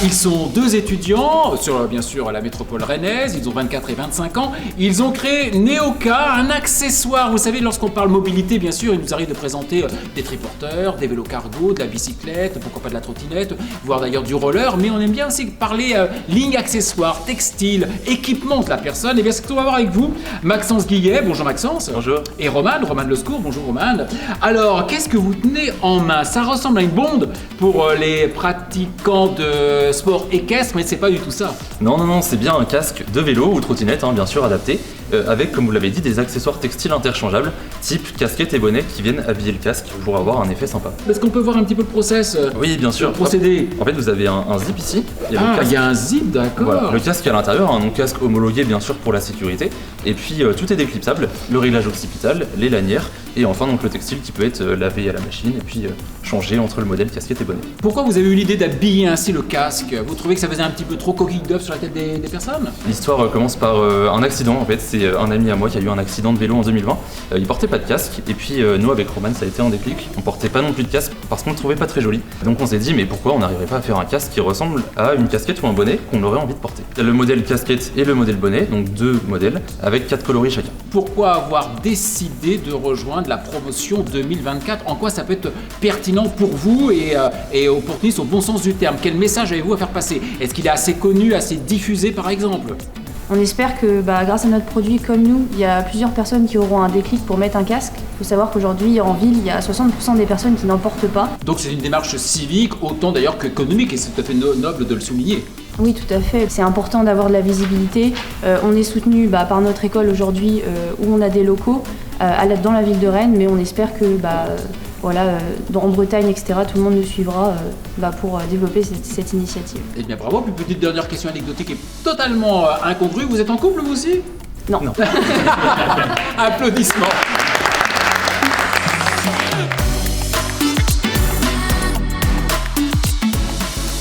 Ils sont deux étudiants sur, bien sûr, la métropole rennaise. Ils ont 24 et 25 ans. Ils ont créé Neoka, un accessoire. Vous savez, lorsqu'on parle mobilité, bien sûr, il nous arrive de présenter des triporteurs, des vélos cargo, de la bicyclette, pourquoi pas de la trottinette, voire d'ailleurs du roller. Mais on aime bien aussi parler ligne accessoire, textile, équipement de la personne. Et bien, c'est ce qu'on va voir avec vous. Maxence Guillet, bonjour Maxence. Bonjour. Et Romane Lescourt, bonjour Romane. Alors, qu'est-ce que vous tenez en main? Ça ressemble à une bonde pour les pratiquants de sport équestre, mais c'est pas du tout ça. Non, c'est bien un casque de vélo ou trottinette, bien sûr adapté, avec, comme vous l'avez dit, des accessoires textiles interchangeables, type casquette et bonnet qui viennent habiller le casque pour avoir un effet sympa. Est-ce qu'on peut voir un petit peu le process? Oui, bien sûr. Le procédé. En fait, vous avez un zip ici. Il y a un zip, d'accord. Voilà, le casque à l'intérieur, un casque homologué bien sûr pour la sécurité, et puis tout est déclipsable, le réglage occipital, les lanières, et enfin donc le textile qui peut être lavé à la machine et puis changé entre le modèle casquette et bonnet. Pourquoi vous avez eu l'idée d'habiller ainsi le casque? Vous trouvez que ça faisait un petit peu trop coquille d'œuf sur la tête des personnes? L'histoire commence par un accident en fait, c'est un ami à moi qui a eu un accident de vélo en 2020, il portait pas de casque, et puis nous avec Roman ça a été un déclic, on portait pas non plus de casque parce qu'on le trouvait pas très joli, donc on s'est dit mais pourquoi on n'arriverait pas à faire un casque qui ressemble à une casquette ou un bonnet qu'on aurait envie de porter. Le modèle casquette et le modèle bonnet, donc deux modèles avec 4 coloris chacun. Pourquoi avoir décidé de rejoindre la promotion 2024? En quoi ça peut être pertinent pour vous et opportuniste au bon sens du terme? Quel message avez-vous à faire passer? Est-ce qu'il est assez connu, assez diffusé par exemple? On espère que grâce à notre produit comme nous, il y a plusieurs personnes qui auront un déclic pour mettre un casque. Il faut savoir qu'aujourd'hui en ville, il y a 60% des personnes qui n'en portent pas. Donc c'est une démarche civique autant d'ailleurs qu'économique et c'est tout à fait noble de le souligner. Oui, tout à fait. C'est important d'avoir de la visibilité. On est soutenu par notre école aujourd'hui où on a des locaux dans la ville de Rennes, mais on espère que en Bretagne, etc., tout le monde nous suivra pour développer cette initiative. Eh bien bravo, puis petite dernière question anecdotique et totalement incongrue. Vous êtes en couple vous aussi? Non. Applaudissements.